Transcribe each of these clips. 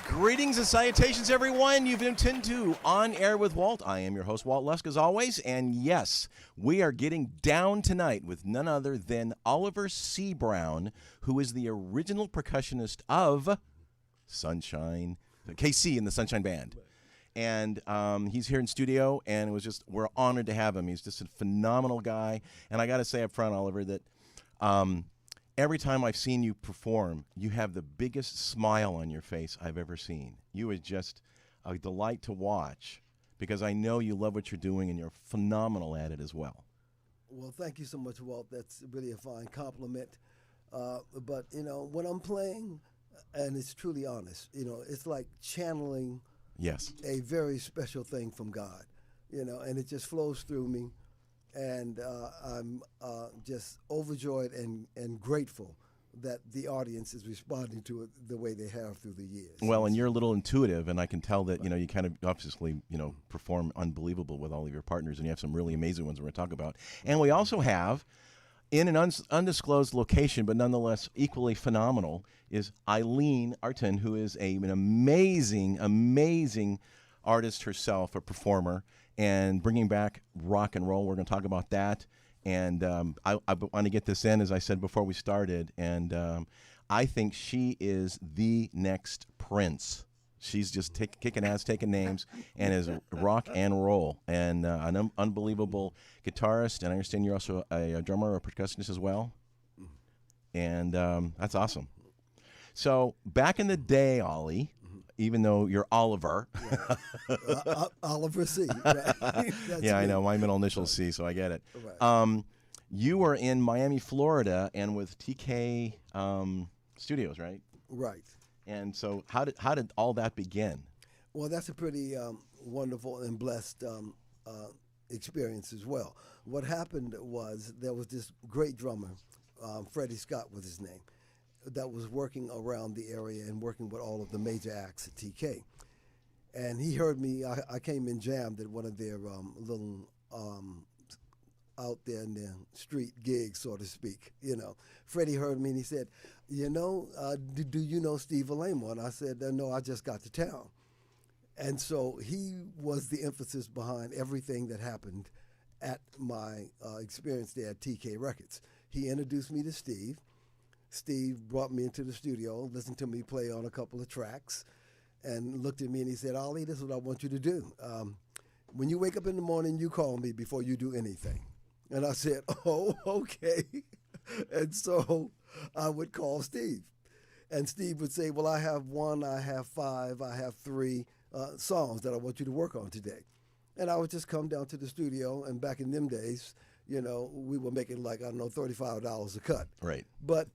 Greetings and salutations, everyone. You've been tuned to On Air with Walt. I am your host, Walt Lusk, as always. And yes, we are getting down tonight with none other than Oliver C. Brown, who is the original percussionist of Sunshine, KC in the Sunshine Band. And he's here in studio, and we're honored to have him. He's just a phenomenal guy. And I got to say up front, Oliver, that every time I've seen you perform, you have the biggest smile on your face I've ever seen. You are just a delight to watch because I know you love what you're doing, and you're phenomenal at it as well. Well, thank you so much, Walt. That's really a fine compliment. But, when I'm playing, and it's truly honest, it's like channeling a very special thing from God, and it just flows through me. And I'm just overjoyed and grateful that the audience is responding to it the way they have through the years. Well, and you're a little intuitive, and I can tell that, you kind of obviously, perform unbelievable with all of your partners, and you have some really amazing ones we're going to talk about. And we also have, in an undisclosed location, but nonetheless equally phenomenal, is Ayline Artin, who is an amazing, amazing artist herself, a performer, and bringing back rock and roll. We're going to talk about that. And I want to get this in, as I said before we started, and I think she is the next Prince. She's just kicking ass, taking names, and is rock and roll, and an unbelievable guitarist. And I understand you're also a drummer or a percussionist as well. And that's awesome. So back in the day, Ollie, even though you're Oliver. Oliver C. Right? Yeah, I know. My middle initial C, so I get it. Right. You were in Miami, Florida, and with TK Studios, right? Right. And so how did all that begin? Well, that's a pretty wonderful and blessed experience as well. What happened was there was this great drummer, Freddie Scott was his name, that was working around the area and working with all of the major acts at TK. And he heard me, I came in jammed at one of their little out there in the street gigs, so to speak. Freddie heard me and he said, do you know Steve Alamo? And I said, no, I just got to town. And so he was the emphasis behind everything that happened at my experience there at TK Records. He introduced me to Steve. Steve brought me into the studio, listened to me play on a couple of tracks, and looked at me and he said, Ollie, this is what I want you to do. When you wake up in the morning, you call me before you do anything. And I said, oh, okay. And so I would call Steve. And Steve would say, well, I have 1, I have 5, I have 3 songs that I want you to work on today. And I would just come down to the studio, and back in them days, we were making $35 a cut. Right. But,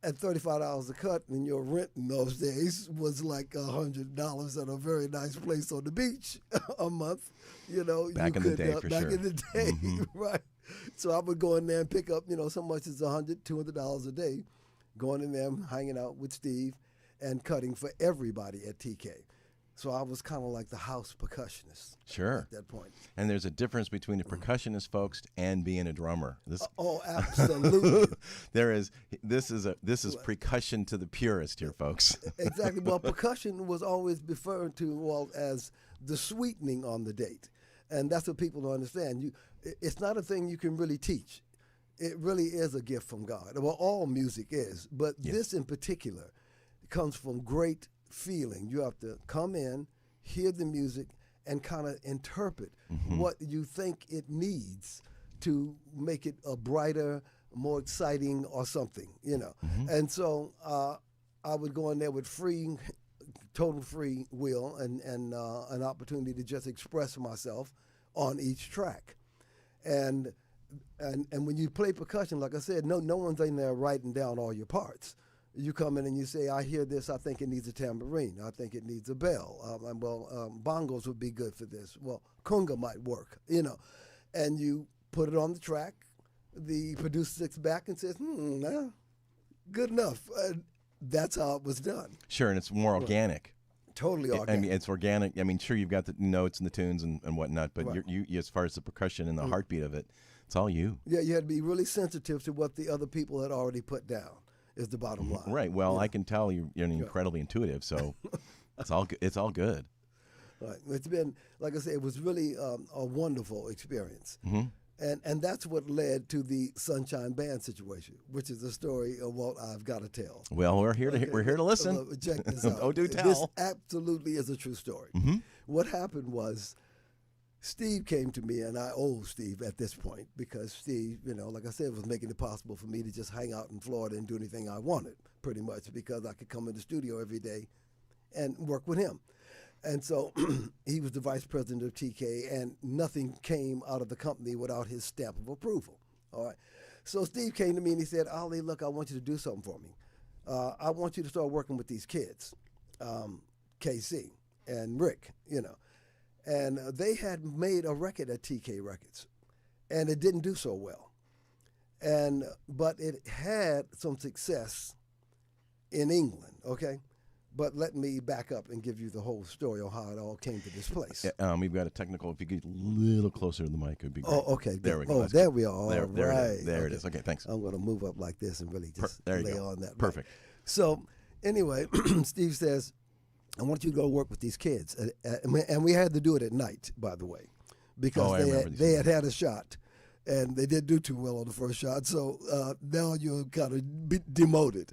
at $35 a cut, and your rent in those days was like $100 at a very nice place on the beach a month. Back in the day, for sure. Back in the day, right. So I would go in there and pick up, so much as $100, $200 a day, going in there, hanging out with Steve, and cutting for everybody at TK. So I was kind of like the house percussionist. Sure. At that point. And there's a difference between a percussionist, folks, and being a drummer. Absolutely. This is percussion to the purest here, folks. Exactly. Well, percussion was always referred to, Walt, as the sweetening on the date. And that's what people don't understand. It's not a thing you can really teach. It really is a gift from God. Well, all music is. But this in particular comes from great feeling. You have to come in, hear the music, and kind of interpret what you think it needs to make it a brighter, more exciting or something, And so I would go in there with total free will and an opportunity to just express myself on each track. And when you play percussion, like I said, no one's in there writing down all your parts. You come in and you say, I hear this, I think it needs a tambourine, I think it needs a bell. Bongos would be good for this. Well, conga might work, And you put it on the track, the producer sits back and says, good enough. That's how it was done. Sure, and it's more organic. Totally organic. I mean, it's organic. I mean, sure, you've got the notes and the tunes and whatnot, but right. you as far as the percussion and the heartbeat of it, it's all you. Yeah, you had to be really sensitive to what the other people had already put down. is the bottom line. Right. Well, Yeah. I can tell you're incredibly intuitive, so it's all it's all good. Right. It's been, like I said, it was really a wonderful experience. Mm-hmm. And that's what led to the Sunshine Band situation, which is a story of Walt I've got to tell. Well, we're here to listen. So, check this out. Oh, do tell. This absolutely is a true story. Mm-hmm. What happened was Steve came to me, and I owe Steve at this point because Steve, like I said, was making it possible for me to just hang out in Florida and do anything I wanted, pretty much, because I could come in the studio every day and work with him. And so he was the vice president of TK, and nothing came out of the company without his stamp of approval. All right. So Steve came to me and he said, "Ollie, look, I want you to do something for me. I want you to start working with these kids, KC and Rick, And they had made a record at TK Records, and it didn't do so well. But it had some success in England, okay? But let me back up and give you the whole story on how it all came to this place. We've got a technical. If you get a little closer to the mic, it'd be great. Oh, okay. There we go. Oh, there we are. All there right. It is. Okay, thanks. I'm going to move up like this and really just There you lay go. on that. Perfect. Right. So anyway, Steve says, "I want you to go work with these kids." And we had to do it at night, by the way, because they had a shot. And they didn't do too well on the first shot. So now you're kind of demoted.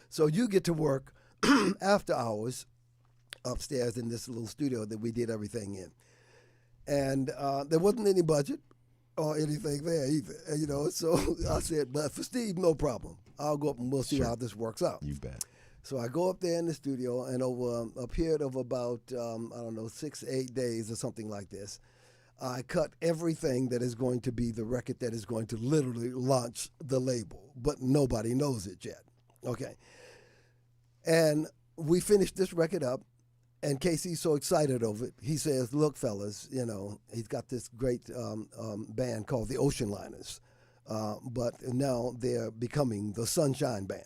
So you get to work after hours upstairs in this little studio that we did everything in. And there wasn't any budget or anything there either. So I said, but for Steve, no problem. I'll go up and we'll see how this works out. You bet. So I go up there in the studio, and over a period of about, 6 to 8 days or something like this, I cut everything that is going to be the record that is going to literally launch the label, but nobody knows it yet. Okay. And we finished this record up, and Casey's so excited over it. He says, "Look, fellas, he's got this great band called the Ocean Liners, but now they're becoming the Sunshine Band.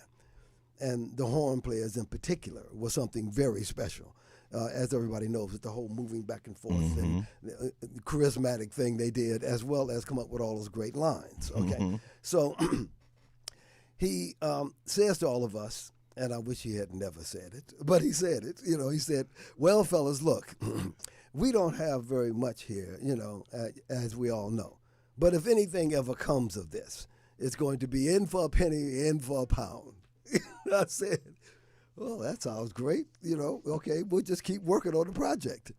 And the horn players in particular was something very special. As everybody knows, it's the whole moving back and forth and the charismatic thing they did, as well as come up with all those great lines. Okay, so he says to all of us, and I wish he had never said it, but he said it. He said, "Well, fellas, look, we don't have very much here, as we all know. But if anything ever comes of this, it's going to be in for a penny, in for a pound." I said, "Well, that sounds great. Okay, we'll just keep working on the project."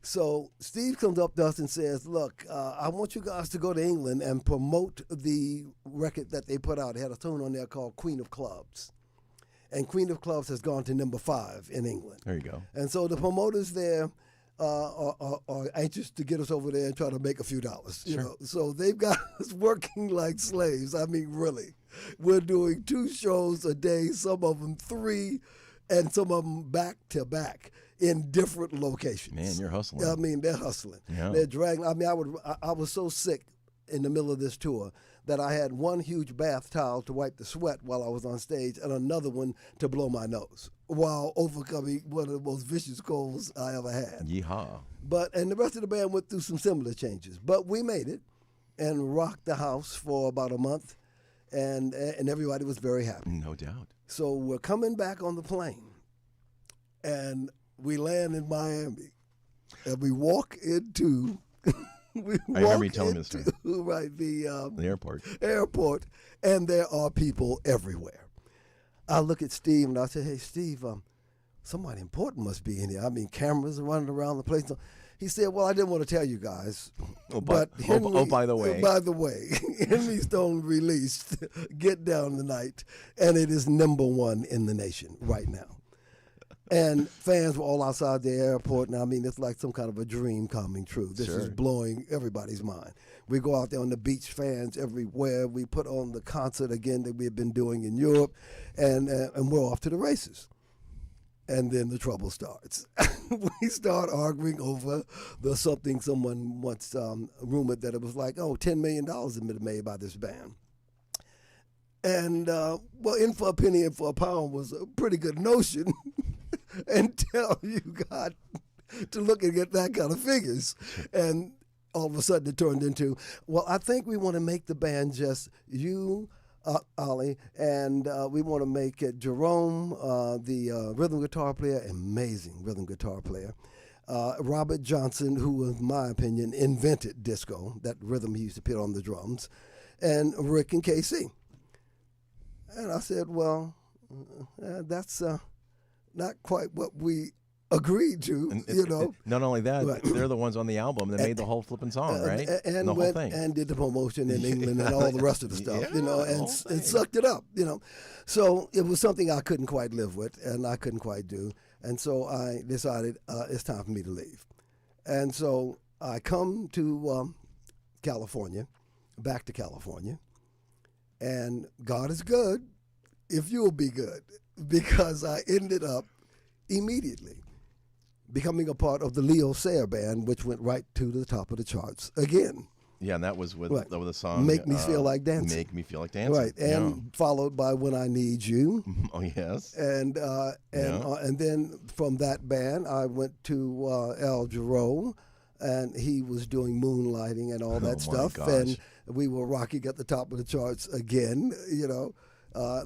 So Steve comes up to us and says, "Look, I want you guys to go to England and promote the record that they put out. They had a tune on there called Queen of Clubs. And Queen of Clubs has gone to number 5 in England. There you go. And so the promoters there are anxious to get us over there and try to make a few dollars. So they've got us working like slaves. I mean, really. We're doing 2 shows a day, some of them 3, and some of them back to back in different locations. Man, you're hustling. I mean, they're hustling. Yeah. They're dragging. I mean, I was so sick in the middle of this tour that I had one huge bath towel to wipe the sweat while I was on stage and another one to blow my nose while overcoming one of the most vicious colds I ever had. Yeehaw. And the rest of the band went through some similar changes. But we made it and rocked the house for about a month, and everybody was very happy. No doubt. So we're coming back on the plane, and we land in Miami, and we walk into... I remember you telling me this story. Right, the airport, and there are people everywhere. I look at Steve and I say, "Hey, Steve, somebody important must be in here. I mean, cameras are running around the place." He said, "Well, I didn't want to tell you guys, but Henry, by the way, Henry Stone released Get Down Tonight, and it is number 1 in the nation right now." And fans were all outside the airport, and I mean, it's like some kind of a dream coming true. This is blowing everybody's mind. We go out there on the beach, fans everywhere. We put on the concert again that we have been doing in Europe, and we're off to the races. And then the trouble starts. We start arguing over something someone once rumored that it was like, $10 million had been made by this band. And, in for a penny, in for a pound was a pretty good notion until you got to looking at that kind of figures. And all of a sudden it turned into, well, I think we want to make the band just you, Ollie, and we want to make it Jerome, the rhythm guitar player, amazing rhythm guitar player. Robert Johnson, who, in my opinion, invented disco, that rhythm he used to put on the drums, and Rick and KC. And I said, well, that's not quite what we agreed to, you know. Not only that, Right. they're the ones on the album that made the whole flipping song, right? And the whole went thing. and did the promotion in England and all the rest of the stuff, Yeah, you know, the whole and thing. sucked it up, you know. So it was something I couldn't quite live with and I couldn't quite do. And so I decided it's time for me to leave. And so I come to California, back to California, and God is good if you'll be good, because I ended up immediately becoming a part of the Leo Sayer band, which went right to the top of the charts again. Yeah, and that was with, Right. with the song Make Me Feel Like Dancing. Make Me Feel Like Dancing. Right, and followed by When I Need You. Yeah. Oh, yes. And Yeah. and then from that band, I went to Al Jarreau, and he was doing Moonlighting and all that Oh, my stuff. gosh. And we were rocking at the top of the charts again, you know.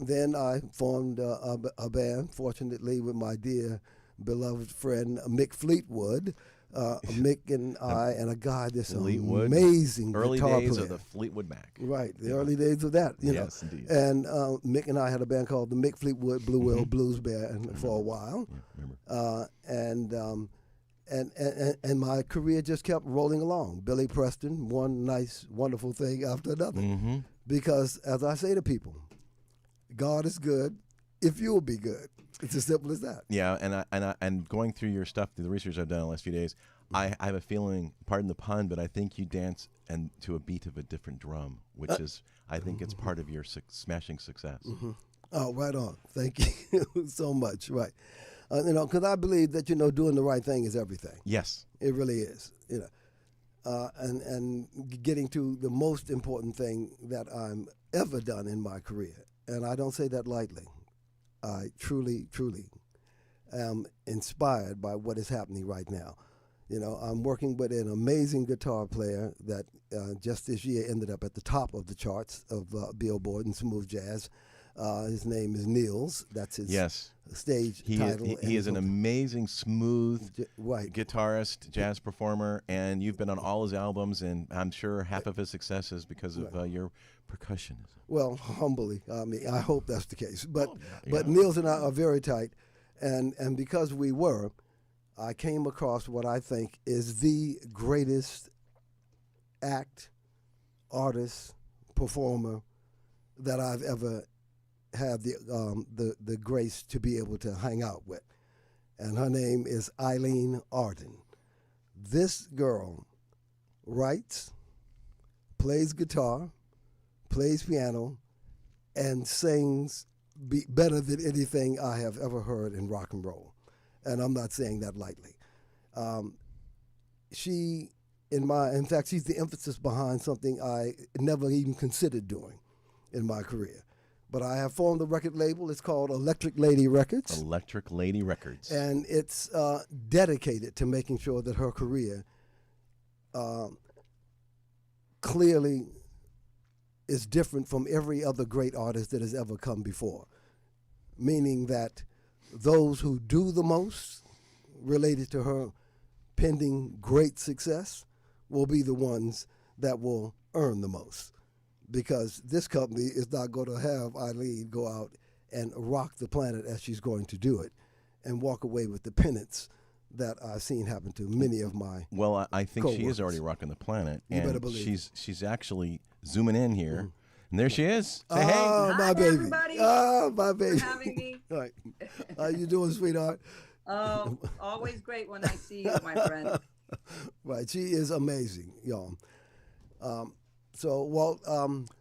Then I formed a band, fortunately, with my dear beloved friend Mick Fleetwood. Mick and I and a guy, this Fleetwood. amazing Early guitar days player. of the Fleetwood Mac. Right, the early days of that, you Yes, know. indeed. And Mick and I had a band called the Mick Fleetwood Blue Whale Blues Band for a while. Yeah, remember. And my career just kept rolling along. Billy Preston, one nice, wonderful thing after another. Mm-hmm. Because, as I say to people, God is good if you'll be good. It's as simple as that. Yeah, and going through your stuff, through the research I've done in the last few days, I have a feeling, pardon the pun, but I think you dance and to a beat of a different drum, which is, I think it's part of your smashing success. Oh, right on. Thank you so much. Right. You know, because I believe that, you know, doing the right thing is everything. Yes. It really is, you know. And getting to the most important thing that I'm ever done in my career, and I don't say that lightly. I truly, truly am inspired by what is happening right now. You know, I'm working with an amazing guitar player that just this year ended up at the top of the charts of Billboard and Smooth Jazz. His name is Niels. That's his Yes. stage title. He is an amazing, smooth right. guitarist, jazz performer, and you've been on all his albums, and I'm sure half of his success is because of your percussionism. Well, humbly, I mean, I hope that's the case. But yeah. Niels and I are very tight, and because we were, I came across what I think is the greatest act, artist, performer that I've ever had the grace to be able to hang out with, and her name is Ayline Artin. This girl writes, plays guitar, plays piano, and sings better than anything I have ever heard in rock and roll. And I'm not saying that lightly. In fact, she's the emphasis behind something I never even considered doing in my career. But I have formed a record label. It's called Electric Lady Records. Electric Lady Records. And it's dedicated to making sure that her career clearly is different from every other great artist that has ever come before. Meaning that those who do the most related to her pending great success will be the ones that will earn the most. Because this company is not going to have Ayline go out and rock the planet as she's going to do it and walk away with the penance that I've seen happen to many of my Well, I think she is co-workers. already rocking the planet. You better And believe she's actually zooming in here. And there she is. Say Oh, hey. my Hi, baby. everybody. Oh, my baby. for having me. All right. How you doing, sweetheart? Oh, always great when I see you, my friend. Right. She is amazing, y'all. So, Walt,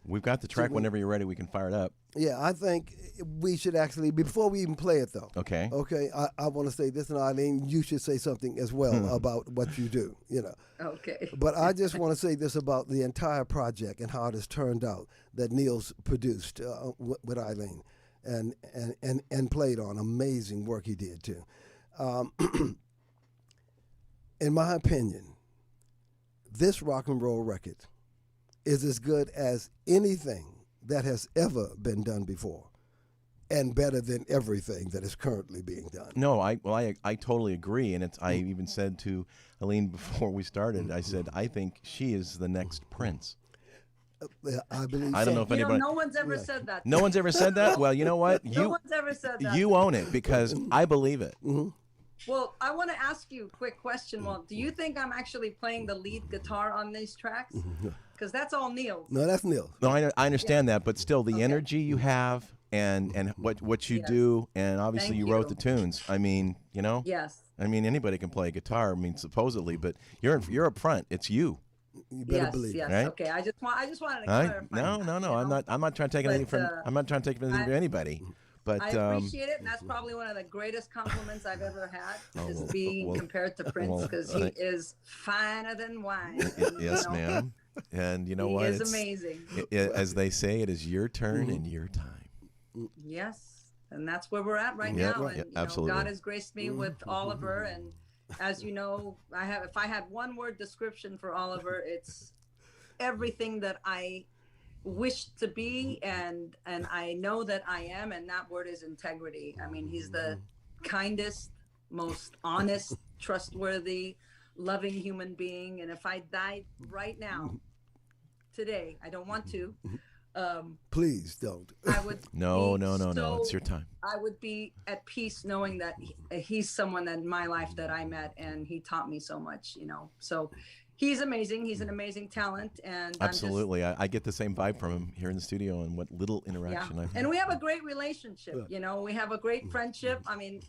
We've got the track. Whenever you're ready, we can fire it up. yeah, I think we should actually, before we even play it, though. Okay. Okay, I want to say this, and Ayline, you should say something as well about what you do, you know. Okay. But I just want to say this about the entire project and how it has turned out that Niels produced with Ayline and played on. Amazing work he did, too. In my opinion, this rock and roll record is as good as anything that has ever been done before, and better than everything that is currently being done. No, I totally agree, and I even said to Ayline before we started, I said I think she is the next Prince. I believe. I don't know if anybody. no one's ever said that. No one's ever said that. Well, you know what? No one's ever said that. You own it because I believe it. Well, I want to ask you a quick question. Well, do you think I'm actually playing the lead guitar on these tracks? Because that's all Neil's. No, that's Neil. No, I understand that, but still, the energy you have and what you do, and obviously Thank you wrote you. the tunes. I mean, you know. Yes. I mean, anybody can play guitar. I mean, supposedly, but you're up front. It's you. You better Yes. believe Yes. it. Right? Okay. I just wanted to I, clarify. no. that, I'm not. I'm not trying to take anything from. I'm not trying to take anything from anybody. But I appreciate it, and that's probably one of the greatest compliments I've ever had, is being compared to Prince, because he is finer than wine. Yes, ma'am. And you know what? He is amazing. As they say, it is your turn and your time. Yes, and that's where we're at right Yeah, now. yeah, And absolutely. God has graced me with Oliver, and as you know, if I had one word description for Oliver, it's everything that I wish to be, and I know that I am, and that word is integrity. I mean, he's the kindest, most honest, trustworthy, loving human being. And if I died right now, today, I don't want to. Please don't. I would. No. So, It's your time. I would be at peace knowing that he's someone that in my life that I met, and he taught me so much. So. He's amazing. He's an amazing talent, and Absolutely. I get the same vibe from him here in the studio, and what little interaction I've had. And we have a great relationship. We have a great friendship. I mean,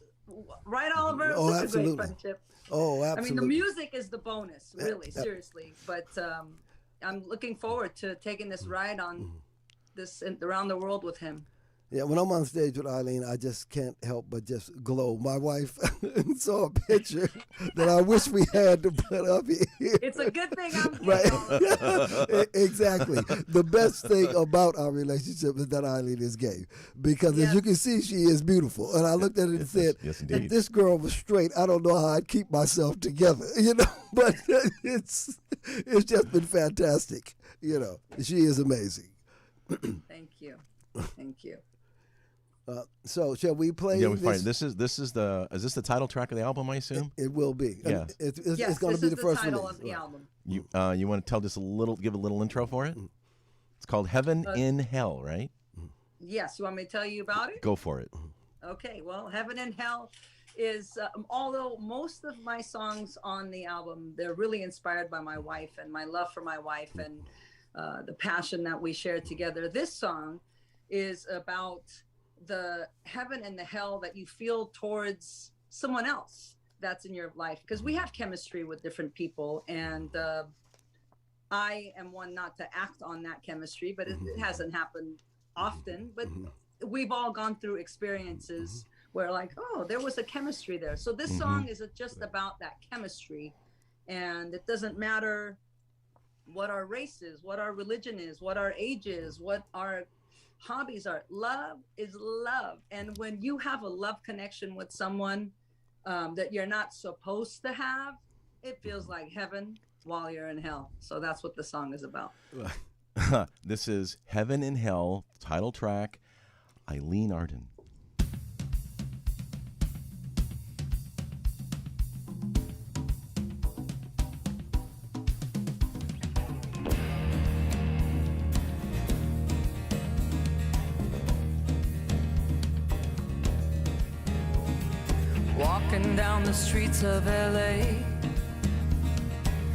right, Oliver? Oh, Such absolutely. a great friendship. Oh, I absolutely. mean, the music is the bonus, really, seriously. But I'm looking forward to taking this ride on this around the world with him. Yeah, when I'm on stage with Ayline, I just can't help but just glow. My wife saw a picture that I wish we had to put up here. It's a good thing I'm here. Right. Exactly. The best thing about our relationship is that Ayline is gay. Because as you can see, she is beautiful. And I looked at it and said, yes, indeed. if this girl was straight, I don't know how I'd keep myself together. But it's just been fantastic. She is amazing. Thank you. Thank you. So shall we play? Yeah, we this? find this is the title track of the album, I assume. It will be. Yeah. It's Yes, going to be this the is first title release. of the album. You want to tell just give a little intro for it? It's called Heaven in Hell, right? Yes. You want me to tell you about it? Go for it. Okay, well, Heaven and Hell is, although most of my songs on the album, they're really inspired by my wife and my love for my wife and the passion that we share together. This song is about the heaven and the hell that you feel towards someone else that's in your life, because we have chemistry with different people, and I am one not to act on that chemistry, but it hasn't happened often, but we've all gone through experiences where like, oh, there was a chemistry there. So this song is just about that chemistry, and it doesn't matter what our race is, what our religion is, what our age is, what our hobbies are. Love is love. And when you have a love connection with someone that you're not supposed to have, it feels like heaven while you're in hell. So that's what the song is about. This is Heaven in Hell, title track, Ayline Artin. Walking down the streets of LA,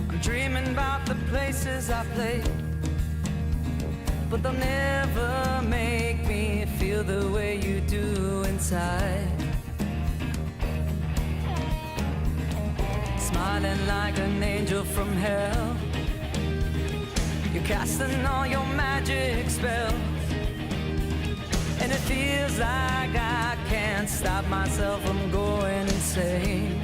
I'm dreaming about the places I played, but they'll never make me feel the way you do inside. Smiling like an angel from hell, you're casting all your magic spells, and it feels like I can't stop myself from going insane.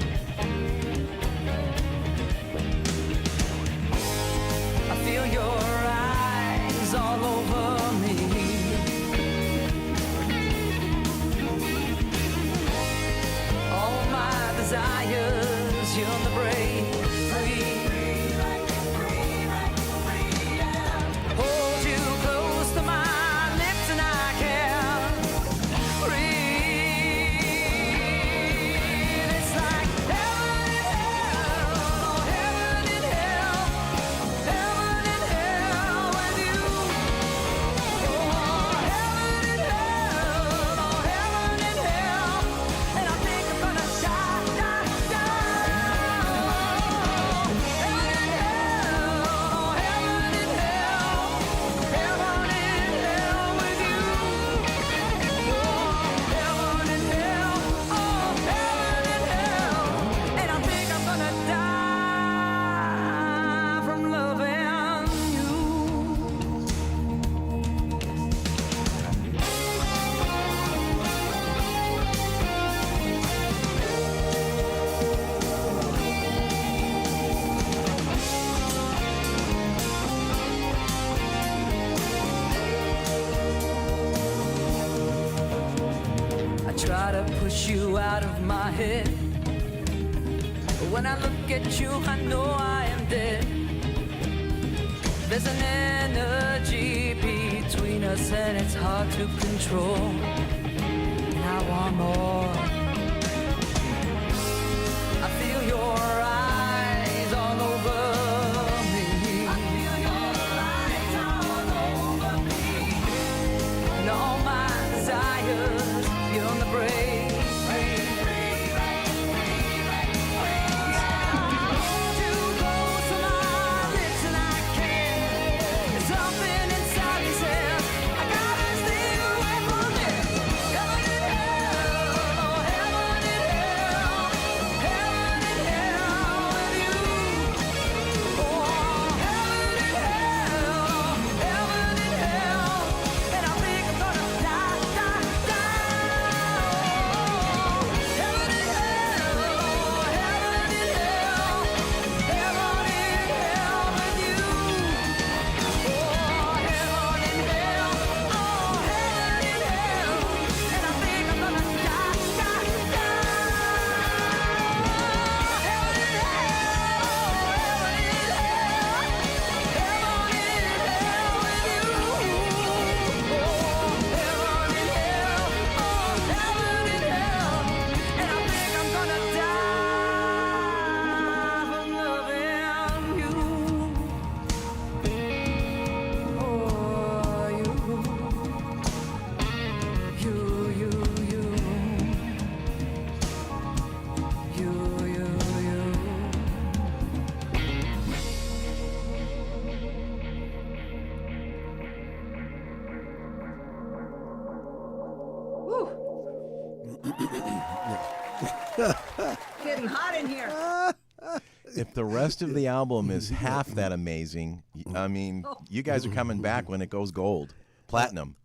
I feel your eyes all over me. All my desires, you're the break free. Hold you close to my try to push you out of my head. But when I look at you, I know I am dead. There's an energy between us and it's hard to control. And I want more. I feel your eyes all over me. I feel your eyes all over me. And all my desires beyond the break. Getting hot in here. If the rest of the album is half that amazing, I mean, you guys are coming back when it goes gold, platinum.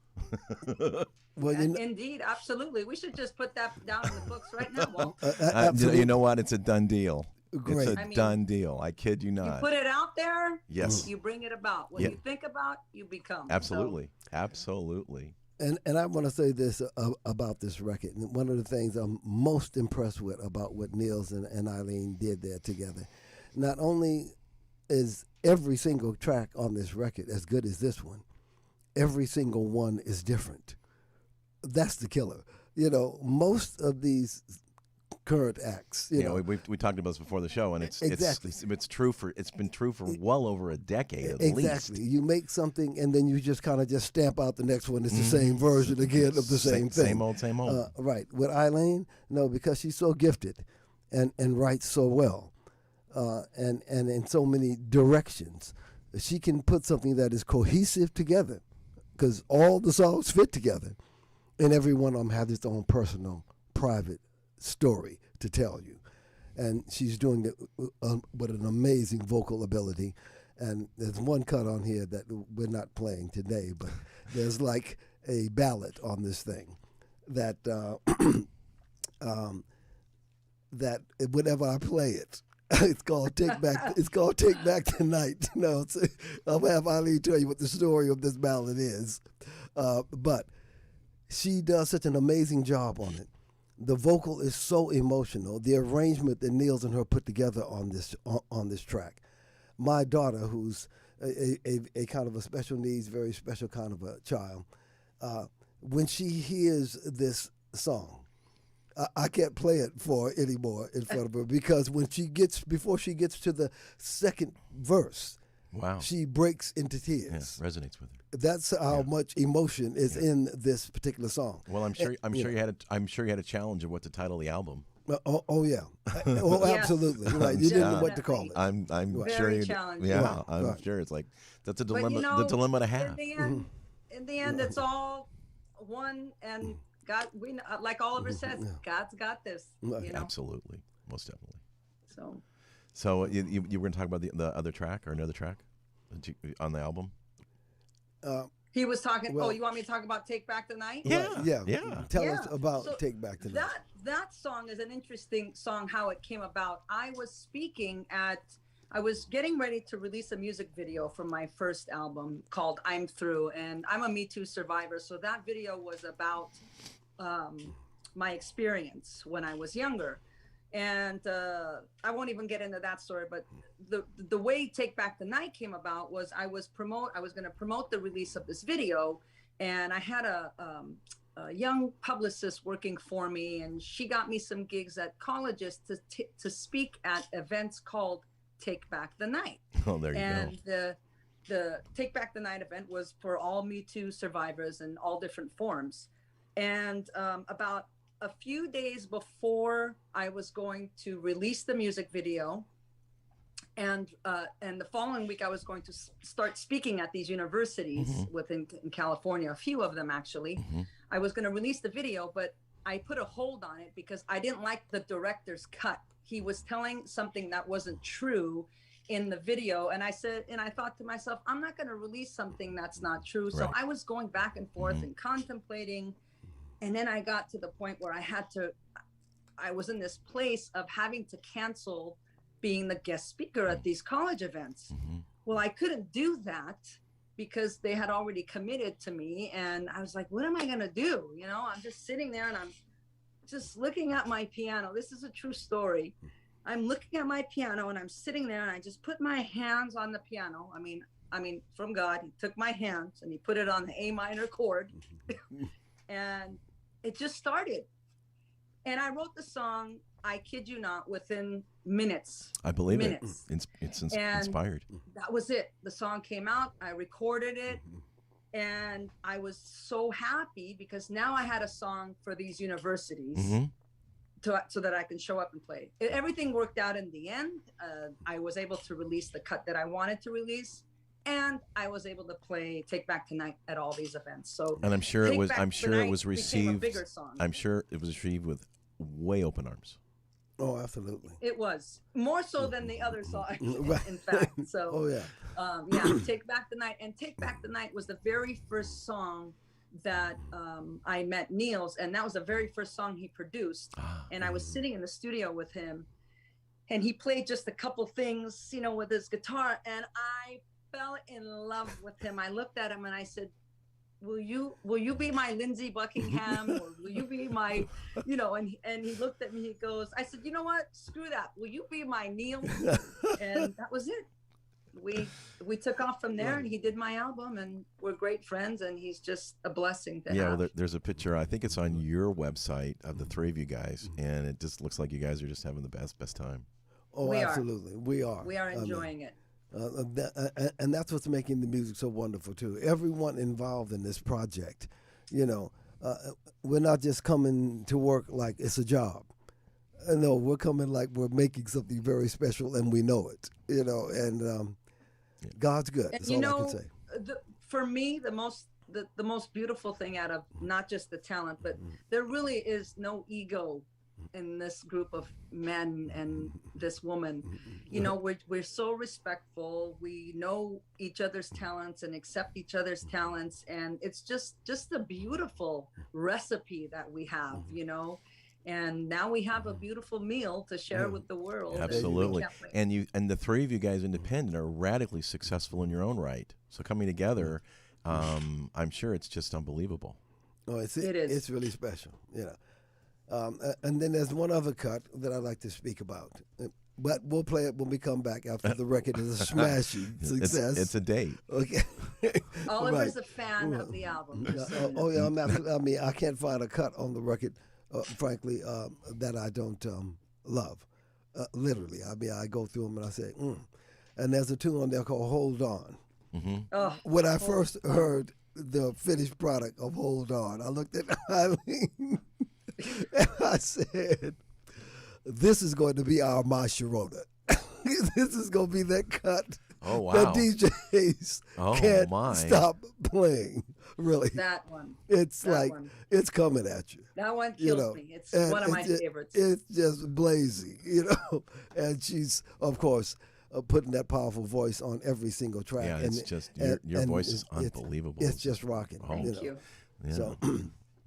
Well, Indeed, absolutely. We should just put that down in the books right now, Walt. You know what? It's a done deal. Great. It's a done deal. I kid you You not. put it out there, Yes. you bring it about. What Yeah. you think about, you become. Absolutely. Absolutely. And I want to say this about this record. And one of the things I'm most impressed with about what Niels and Ayline did there together, not only is every single track on this record as good as this one, every single one is different. That's the killer. You know, most of these current acts, you know, we talked about this before the show, and it's true for it's been true for well over a decade at least. Exactly. You make something and then you just kind of just stamp out the next one. It's the same version again of the same thing. Same old. Right. With Ayline, no, because she's so gifted and writes so well and in so many directions. She can put something that is cohesive together because all the songs fit together. And every one of them has its own personal, private story to tell you. And she's doing it with an amazing vocal ability. And there's one cut on here that we're not playing today, but there's like a ballad on this thing that that whenever I play it, it's called Take Back. It's called Take Back Tonight. No, I'll have Ayline tell you what the story of this ballad is, but she does such an amazing job on it. The vocal is so emotional. The arrangement that Niels and her put together on this track. My daughter, who's a kind of a special needs, very special kind of a child, when she hears this song, I can't play it for her anymore in front of her because before she gets to the second verse, Wow. she breaks into tears. Yeah, resonates with her. That's how much emotion is in this particular song. Well, I'm sure you had a challenge of what to title the album. Oh yeah. Oh, Yes. absolutely. Right. You didn't know what to call it. I'm sure Very you. challenging. Yeah, Right. I'm Right. sure it's like that's a But, dilemma. you know, the dilemma to have. In the end, it's all one, and God. We like Oliver says, God's got this. Right. You know? Absolutely, most definitely. So you were going to talk about the other track or another track on the album? he was talking. Well- Oh, you want me to talk about Take Back the Night? Yeah. Yeah. Tell us Yeah. about So Take Back Tonight. That song is an interesting song. How it came about. I was getting ready to release a music video for my first album called I'm Through, and I'm a Me Too survivor. So that video was about my experience when I was younger. And I won't even get into that story, but the way Take Back the Night came about was I was going to promote the release of this video, and I had a young publicist working for me, and she got me some gigs at colleges to speak at events called Take Back the Night. Oh, there you go. And the Take Back the Night event was for all Me Too survivors in all different forms. And about a few days before I was going to release the music video, and the following week I was going to start speaking at these universities in California, a few of them actually. I was going to release the video, but I put a hold on it because I didn't like the director's cut. He was telling something that wasn't true in the video, and I thought to myself, I'm not going to release something that's not true. So I was going back and forth and contemplating. And then I got to the point where I was in this place of having to cancel being the guest speaker at these college events. Well, I couldn't do that because they had already committed to me. And I was like, what am I going to do? You know, I'm just sitting there and I'm just looking at my piano. This is a true story. I'm looking at my piano and I'm sitting there and I just put my hands on the piano. I mean, from God, he took my hands and he put it on the A minor chord. And it just started. And I wrote the song, I kid you not, within minutes. I believe it. It's inspired. That was it. The song came out, I recorded it, and I was so happy because now I had a song for these universities so that I can show up and play. Everything worked out in the end. I was able to release the cut that I wanted to release. And I was able to play Take Back Tonight at all these events. So, and I'm sure it was received. A bigger song. I'm sure it was received with way open arms. Oh, absolutely. It was more so than the other song, in fact. So, Take Back the Night, and Take Back the Night was the very first song that I met Niels, and that was the very first song he produced. And I was sitting in the studio with him, and he played just a couple things, you know, with his guitar, and I fell in love with him. I looked at him and I said, will you be my Lindsey Buckingham, or will you be my, you know, and he looked at me, he goes, I said, you know what, screw that, will you be my Neil? And that was it. We took off from there, and he did my album, and we're great friends, and he's just a blessing to have. Well, there's a picture, I think it's on your website, of the three of you guys, and it just looks like you guys are just having the best time. Oh, absolutely. We are. We are enjoying it. And that's what's making the music so wonderful too. Everyone involved in this project, you know, we're not just coming to work like it's a job. No, we're coming like we're making something very special, and we know it, you know. And God's good. That's all I can say. For me, the most beautiful thing out of not just the talent, but there really is no ego in this group of men and this woman. You know, we're so respectful. We know each other's talents and accept each other's talents, and it's just a beautiful recipe that we have, you know. And now we have a beautiful meal to share with the world. Absolutely. And the three of you guys independent are radically successful in your own right. So coming together, I'm sure it's just unbelievable. Oh, it is. It's really special, you know. And then there's one other cut that I'd like to speak about. But we'll play it when we come back after the record is a smashing success. It's a date. Okay. Oliver's a fan of the album. I can't find a cut on the record, frankly, that I don't love. Literally. I go through them and I say, And there's a tune on there called Hold On. When I first heard the finished product of Hold On, I looked at Ayline and I said, this is going to be our My Sharona. This is going to be that cut that DJs can't stop playing, really. That one. It's it's coming at you. That one kills me. It's one of my favorites. It's just blazing, you know. And she's, of course, putting that powerful voice on every single track. Yeah, it's just, your voice is unbelievable. It's just rocking. Thank you. Yeah. So,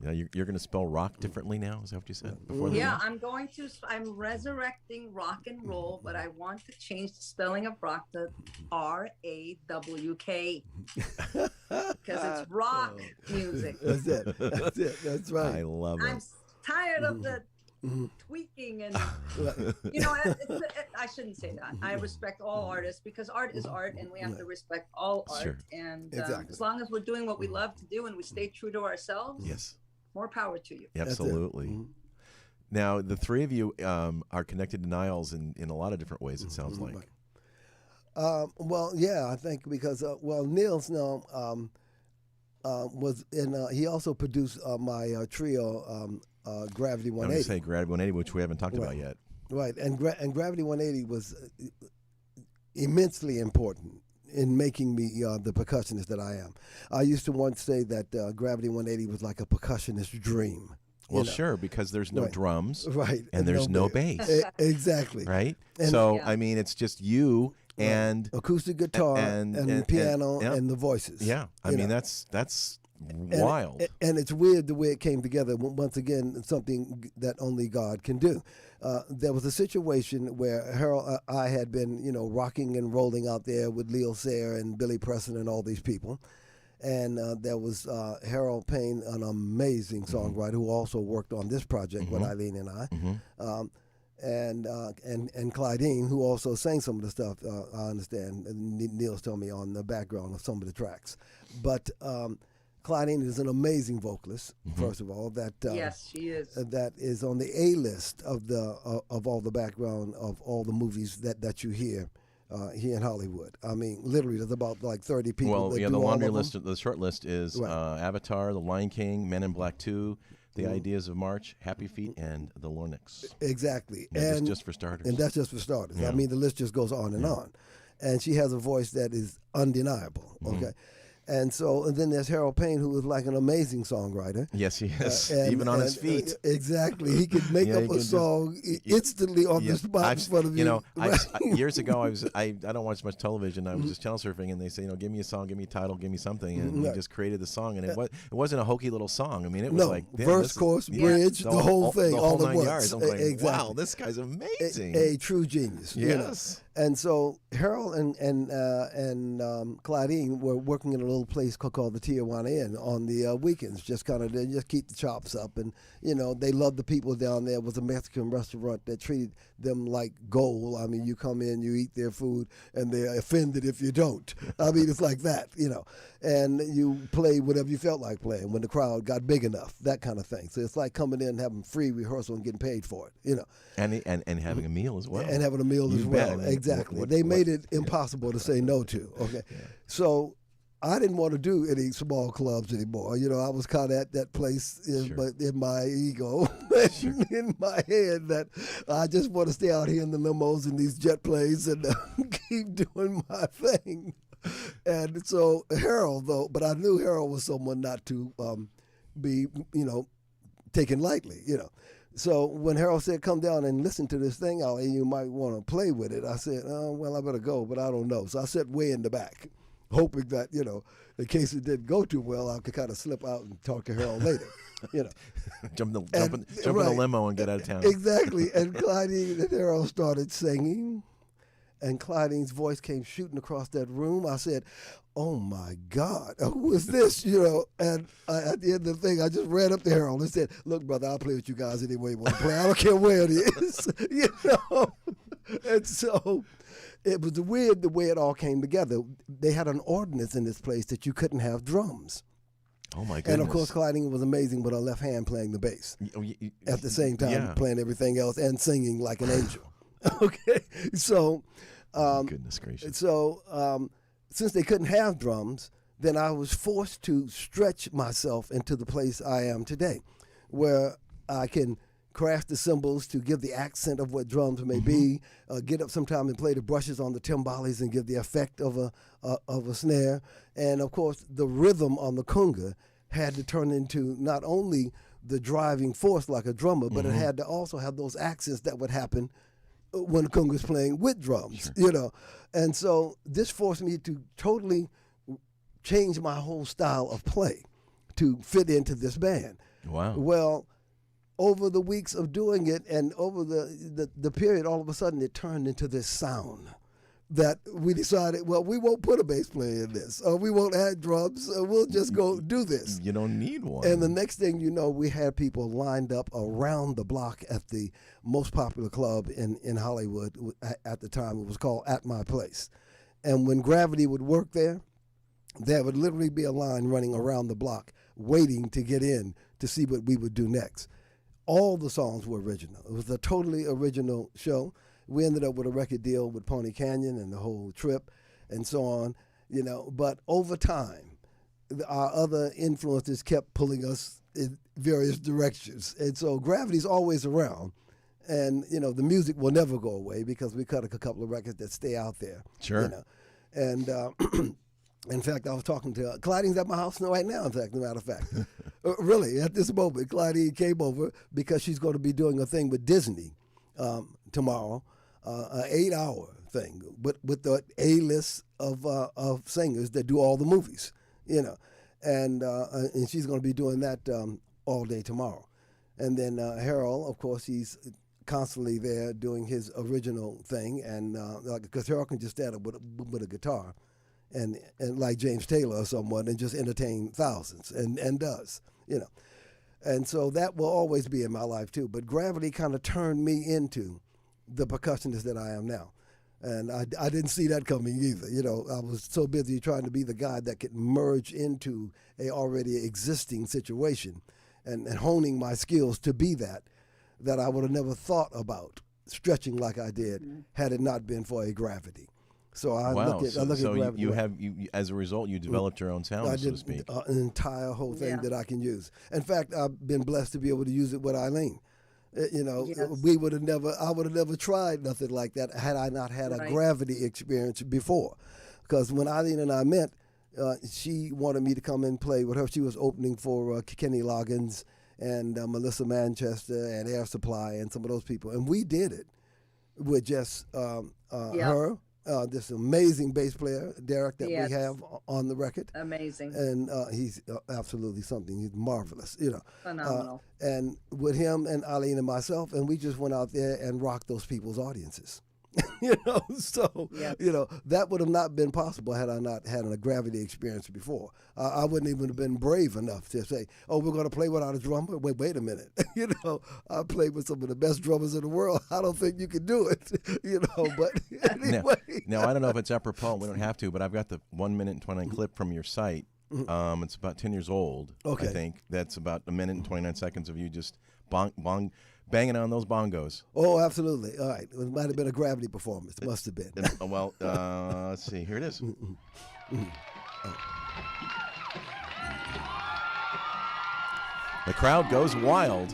yeah, you're going to spell rock differently now? Is that what you said before? I'm resurrecting rock and roll, but I want to change the spelling of rock to R-A-W-K because it's rock music. That's it. That's right. I love it. tired of the tweaking and you know, I shouldn't say that. I respect all artists because art is art, and we have to respect all art. Sure. And Exactly. as long as we're doing what we love to do and we stay true to ourselves, Yes. more power to you. Absolutely. Now, the three of you are connected to Niles in a lot of different ways, it sounds like. Well, yeah, I think because Niels now was in. He also produced my trio, Gravity I'm going 180. to say Gravity 180, which we haven't talked about yet. Right, and Gravity 180 was immensely important in making me the percussionist that I am. I used to once say that Gravity 180 was like a percussionist dream. Well, know. sure, because there's no drums, Right, and there's no bass, exactly. right? And- So, Yeah. I mean, it's just you and acoustic guitar and piano yeah. and the voices. yeah. I you mean, know. that's wild. And it's weird the way it came together. Once again, something that only God can do. There was a situation where Harold, I had been, rocking and rolling out there with Leo Sayer and Billy Preston and all these people. And there was Harold Payne, an amazing songwriter who also worked on this project with Ayline and I. And Clydine, who also sang some of the stuff, I understand. Neil's told me on the background of some of the tracks. But Clydine is an amazing vocalist, first of all. That Yes, she is. That is on the A list of all the background of all the movies that you hear here in Hollywood. I mean, literally, there's about like 30 people. Well, that yeah, do the all laundry of them. list, the short list is Right. Avatar, The Lion King, Men in Black 2, The Ideas of March, Happy Feet, and The Lorniks. Exactly, And and just for starters. And that's just for starters. Yeah. I mean, the list just goes on and on. And she has a voice that is undeniable. Okay. And then there's Harold Payne, who is like an amazing songwriter. Yes, he is. And- Even on his and, feet. Exactly. He could make Yeah, he up can a just- song instantly on the spot in front of you. Years ago, I don't watch much television. I was just channel surfing, and they say, give me a song, give me a title, give me something, and we Right. just created the song, and it wasn't a hokey little song. I mean, it was No, like damn, verse, this is- chorus, yeah, bridge, the whole thing, the all whole at 9 once. yards. I'm like, Exactly. wow, this guy's amazing. A true genius. Yes. And so Harold and Clydine were working in a little place called the Tijuana Inn on the weekends, just kind of just keep the chops up. And they loved the people down there. It was a Mexican restaurant that treated them like gold. I mean, you come in, you eat their food, and they're offended if you don't. I mean, it's like that, And you play whatever you felt like playing when the crowd got big enough, that kind of thing. So it's like coming in and having free rehearsal and getting paid for it, And having a meal as well. And having a meal You as bet. well. I mean, Exactly. They made it impossible to say no to. Okay. So I didn't want to do any small clubs anymore. I was kind of at that place in my ego, in my head, that I just want to stay out here in the limos and these jet planes and keep doing my thing. And so Harold, though, but I knew Harold was someone not to be, taken lightly, So when Harold said, come down and listen to this thing, you might want to play with it, I said, well, I better go, but I don't know. So I sat way in the back, hoping that, in case it didn't go too well, I could kind of slip out and talk to Harold later, Jump in the limo and get out of town. Exactly. And Clydine and Harold started singing, and Clydine's voice came shooting across that room. I said, oh my God, who is this? And at the end of the thing, I just ran up to Harold and said, look, brother, I'll play with you guys any way you want to play. I don't care where it is, And so it was weird the way it all came together. They had an ordinance in this place that you couldn't have drums. Oh my goodness. And of course, Clydine was amazing with her left hand playing the bass at the same time playing everything else and singing like an angel. Okay, so goodness gracious. So since they couldn't have drums, then I was forced to stretch myself into the place I am today, where I can craft the cymbals to give the accent of what drums may be, get up sometime and play the brushes on the timbales and give the effect of a snare, and of course the rhythm on the conga had to turn into not only the driving force like a drummer, but it had to also have those accents that would happen when the conga's playing with drums, And so this forced me to totally change my whole style of play to fit into this band. Wow. Well, over the weeks of doing it and over the period, all of a sudden it turned into this sound that we decided, well, we won't put a bass player in this, or we won't add drums, or we'll just go do this. You don't need one. And the next thing you know, we had people lined up around the block at the most popular club in Hollywood at the time. It was called At My Place. And when Gravity would work there would literally be a line running around the block waiting to get in to see what we would do next. All the songs were original. It was a totally original show. We ended up with a record deal with Pony Canyon and the whole trip and so on, But over time, our other influences kept pulling us in various directions. And so Gravity's always around. And, the music will never go away because we cut a couple of records that stay out there. Sure. And in fact, I was talking to Claudine's at my house right now, in fact, as a matter of fact. Really, at this moment, Claudine came over because she's going to be doing a thing with Disney tomorrow. An 8-hour thing with the A-list of singers that do all the movies, and she's going to be doing that all day tomorrow. And then Harold, of course, he's constantly there doing his original thing, and because Harold can just stand up with a guitar, and like James Taylor or someone, and just entertain thousands, and does, And so that will always be in my life too. But Gravity kind of turned me into the percussionist that I am now. And I didn't see that coming either. I was so busy trying to be the guy that could merge into a already existing situation and honing my skills to be that I would have never thought about stretching like I did had it not been for a Gravity. So I look at Gravity. You as a result, you developed your own sound, so to speak. An entire whole thing that I can use. In fact, I've been blessed to be able to use it with Ayline. Yes. I would have never tried nothing like that had I not had a Gravity experience before. Because when Ayline and I met, she wanted me to come and play with her. She was opening for Kenny Loggins and Melissa Manchester and Air Supply and some of those people. And we did it with just her, this amazing bass player, Derek, that we have on the record. Amazing. And he's absolutely something. He's marvelous, Phenomenal. And with him and Ayline and myself, and we just went out there and rocked those people's audiences. So, that would have not been possible had I not had a Gravity experience before. I wouldn't even have been brave enough to say, oh, we're going to play without a drummer? Wait a minute. I played with some of the best drummers in the world. I don't think you can do it, but anyway. Now, I don't know if it's apropos. We don't have to, but I've got the 1 minute and 29 clip from your site. It's about 10 years old, I think. That's about 1 minute and 29 seconds of you just banging on those bongos. Oh, absolutely. All right. It might have been a Gravity performance. It must have been. Well, let's see. Here it is. The crowd goes wild.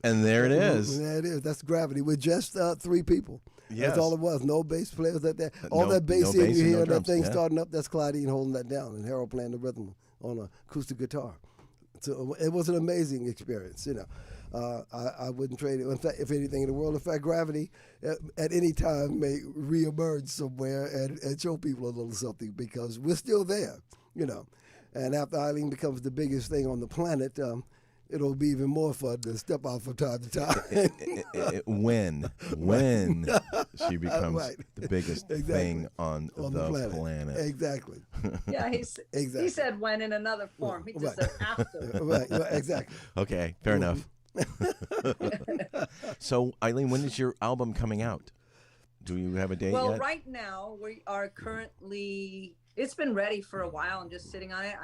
And there it is. There it is. That's Gravity with just 3 people. Yes. That's all it was. No bass players like that. All No- that bass no in bass you and no hear, drums, that thing yeah. starting up, that's Claudine holding that down and Harold playing the rhythm on an acoustic guitar. So it was an amazing experience, I wouldn't trade it. In fact, if anything in the world, in fact, Gravity at any time may reemerge somewhere and show people a little something because we're still there, And after Ayline becomes the biggest thing on the planet, it'll be even more fun to step out from time to time. When she becomes Right. the biggest Exactly. thing on On the the planet. Exactly. Yeah, he Exactly. said when in another form. He just Right. said after. Right. Exactly. Okay, fair enough. So, Ayline, when is your album coming out? Do you have a date Well, yet? right now we are currently. It's been ready for a while. I'm just sitting on it.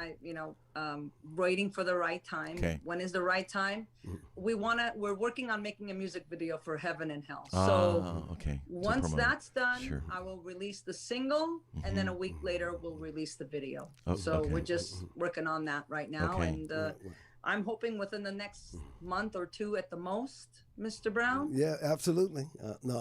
Waiting for the right time. Okay. When is the right time? We're working on making a music video for Heaven and Hell. So Okay. To once promote it. that's done, Sure. I will release the single, and then a week later we'll release the video. Oh, so okay. we're just working on that right now, Okay. and I'm hoping within the next month or two at the most, Mr. Brown. Yeah, absolutely. No,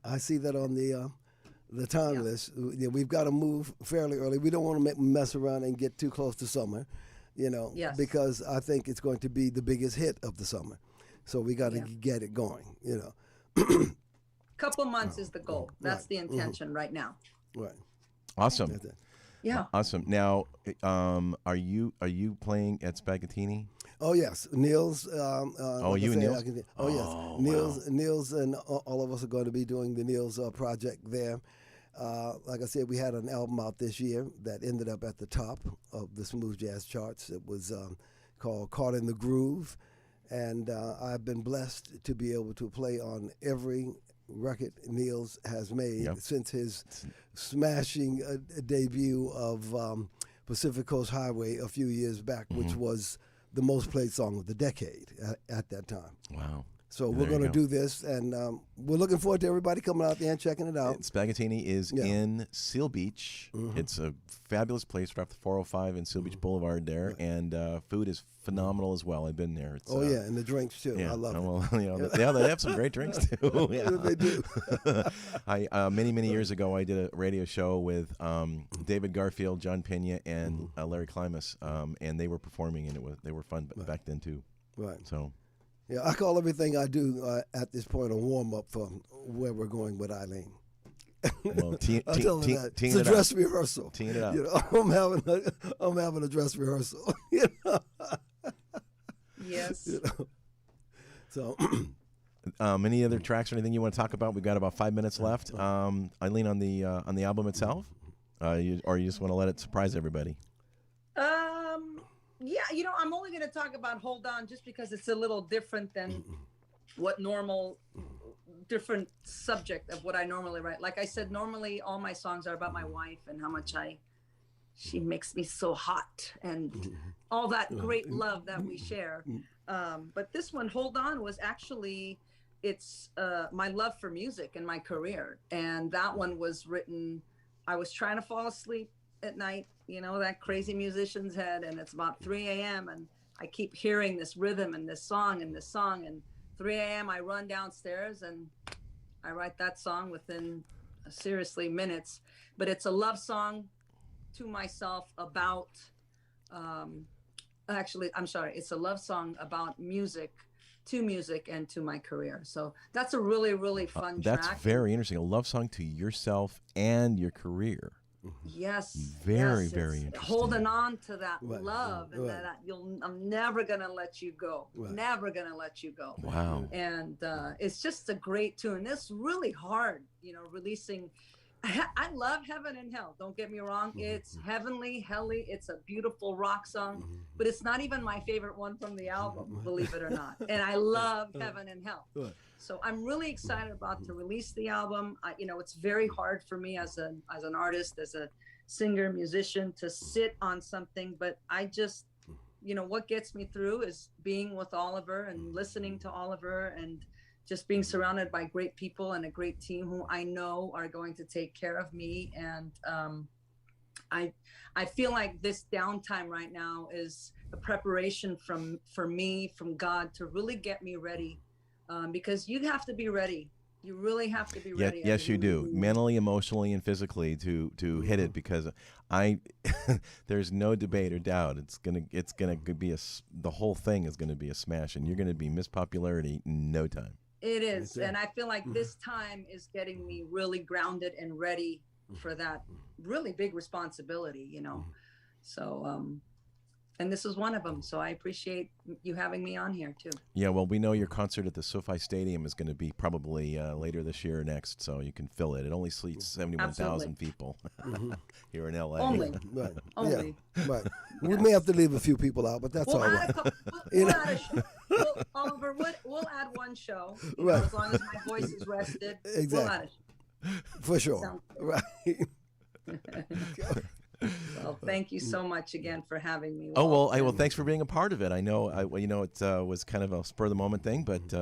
I see that on the time list. We've got to move fairly early. We don't want to mess around and get too close to summer, Yes. because I think it's going to be the biggest hit of the summer. So we got to get it going, Couple months is the goal. That's the intention right now. Right. Awesome. That's it. Yeah. Awesome. Now, are you playing at Spaghettini? Oh yes, Niels. You and Niels? Yes, Niels, and all of us are going to be doing the Niels project there. Like I said, we had an album out this year that ended up at the top of the smooth jazz charts. It was called "Caught in the Groove," and I've been blessed to be able to play on every record Niels has made since his smashing debut of Pacific Coast Highway a few years back, which was the most played song of the decade at that time. Wow. So There we're you going to go. do this, and we're looking forward to everybody coming out there and checking it out. Spaghettini is in Seal Beach. It's a fabulous place right off the 405 and Seal Beach Boulevard there, and food is phenomenal as well. I've been there. It's, And the drinks too. yeah, I love it. well, they have some great drinks too. Yeah. They do. I many years ago I did a radio show with David Garfield, John Pena, and Larry Klimas, and they were performing, and they were fun back then too. Right. So. Yeah, I call everything I do at this point a warm up for where we're going with Ayline. Well, I tell her that it's a dress rehearsal. Teeing it up. I'm having a dress rehearsal. Yes. So. Any other tracks or anything you want to talk about? We've got about 5 minutes left. Ayline, on the album itself, or you just want to let it surprise everybody? Yeah, I'm only going to talk about Hold On just because it's a little different than what different subject of what I normally write. Like I said, normally all my songs are about my wife and how much she makes me so hot and all that great love that we share. But this one, Hold On, was actually, it's my love for music and my career. And that one was written, I was trying to fall asleep at night, that crazy musician's head, and it's about 3 a.m. and I keep hearing this rhythm and this song, and 3 a.m. I run downstairs and I write that song within seriously minutes. But it's a love song to myself about it's a love song about music, to music, and to my career. So that's a really, really fun track. That's very interesting. A love song to yourself and your career. Yes. Very it's interesting. Holding on to that Right, love and right. that I'm never going to let you go. Right. Never going to let you go. Wow. And it's just a great tune. It's really hard, releasing. I love Heaven and Hell. Don't get me wrong. It's heavenly, helly. It's a beautiful rock song, but it's not even my favorite one from the album, believe it or not. And I love Heaven and Hell. Right. So I'm really excited about to release the album. It's very hard for me as an artist, as a singer, musician, to sit on something. But I just, what gets me through is being with Oliver and listening to Oliver and just being surrounded by great people and a great team who I know are going to take care of me. And I feel like this downtime right now is a preparation for me, from God, to really get me ready. Because you have to be ready. You really have to be ready. Yes, you do, mentally, emotionally, and physically to hit it. Because there's no debate or doubt it's gonna be the whole thing is gonna be a smash, and you're gonna be Miss Popularity in no time. It is, and I feel like this time is getting me really grounded and ready for that really big responsibility. So And this was one of them. So I appreciate you having me on here too. Yeah, well, we know your concert at the SoFi Stadium is going to be probably later this year or next, so you can fill it. It only seats 71,000 people here in LA. Only. Right. Only. Yeah. Right. We may have to leave a few people out, but that's all right. Oliver, we'll add one show. Right. As long as my voice is rested. Exactly. We'll add it. For sure. Right. Well, thank you so much again for having me. Oh, Walt. well, thanks for being a part of it. I know, it was kind of a spur of the moment thing, but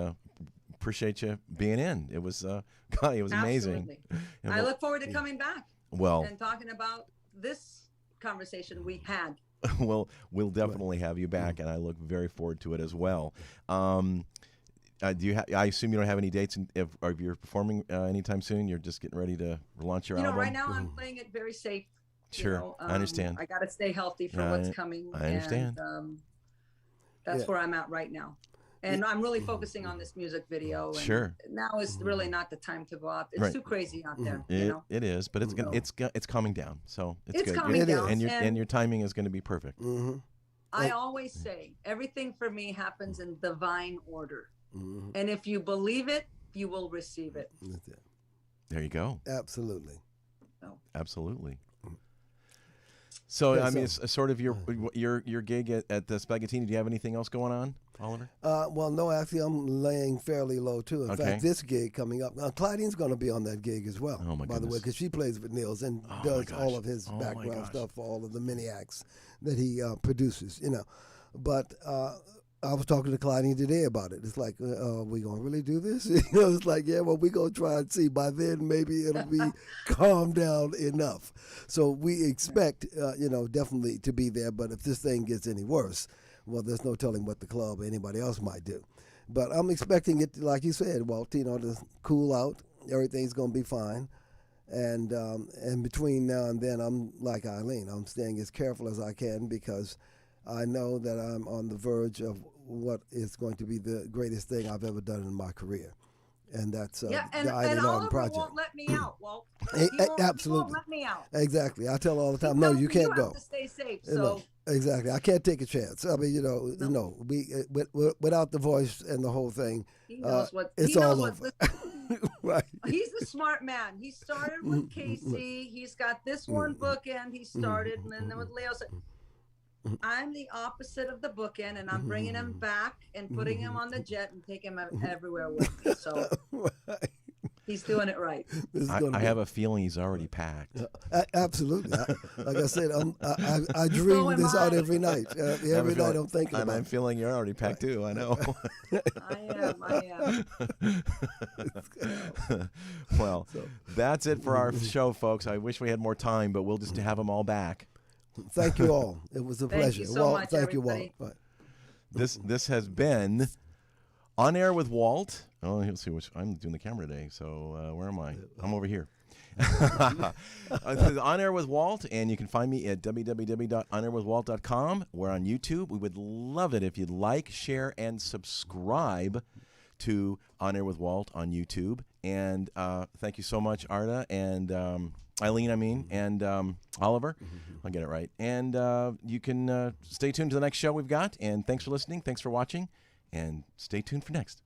appreciate you being in. It was, God, it was amazing. Absolutely. I look forward to coming back. Well, and talking about this conversation we had. Well, we'll definitely have you back, and I look very forward to it as well. Do you? I assume you don't have any dates, if you're performing anytime soon. You're just getting ready to launch your album. Right now I'm playing it very safe. Sure, I understand. I got to stay healthy for what's coming. I understand. And, that's where I'm at right now. And I'm really focusing on this music video. And sure. Now is really not the time to go out. It's too crazy out there. It is, but it's calming down. So it's good. Calming down. And your timing is going to be perfect. Mm-hmm. I always say everything for me happens in divine order. Mm-hmm. And if you believe it, you will receive it. That's it. There you go. Absolutely. Absolutely. So, I mean, it's sort of your gig at the Spaghettini. Do you have anything else going on, Oliver? Well, no, actually, I'm laying fairly low, too. In Okay. fact, this gig coming up, Claudine's going to be on that gig as well, Oh, my by the way, goodness. because she plays with Niels and Oh, my does gosh. all of his Oh, my background gosh. stuff for all of the mini acts that he produces, But I was talking to Claudine today about it. It's like, are we going to really do this? It's like, yeah, well, we're going to try and see. By then, maybe it'll be calmed down enough. So we expect, definitely to be there. But if this thing gets any worse, well, there's no telling what the club or anybody else might do. But I'm expecting it, like you said, Walt, to cool out. Everything's going to be fine. And between now and then, I'm like Ayline. I'm staying as careful as I can because I know that I'm on the verge of what is going to be the greatest thing I've ever done in my career. And that's the and Ayline Artin Oliver project. won't let me out, Walt. Absolutely. He won't let me out. Exactly. I tell all the time, no, you can't go. You have to stay safe. So exactly. I can't take a chance. I mean, we without the voice and the whole thing, he knows what it's he all knows over. What Right. He's a smart man. He started with Casey. He's got this one bookend he started, and then with Leo said, I'm the opposite of the bookend, and I'm bringing him back and putting him on the jet and taking him everywhere with me. So he's doing it right. I have a feeling he's already packed. Absolutely. Like I said, I dream this out every night. Every night I'm thinking about it. I'm feeling you're already packed too. I know. I am. Well, that's it for our show, folks. I wish we had more time, but we'll just have them all back. Thank you all. It was a pleasure. Thank you so Walt, much, thank everybody. you, Walt. Right. This has been On Air with Walt. Oh, let's see which I'm doing the camera today. So where am I? I'm over here. On Air with Walt, and you can find me at www.onairwithwalt.com. We're on YouTube. We would love it if you'd like, share, and subscribe to On Air with Walt on YouTube. And thank you so much, Arta and Ayline, and Oliver. I'll get it right. And you can stay tuned to the next show we've got. And thanks for listening. Thanks for watching. And stay tuned for next.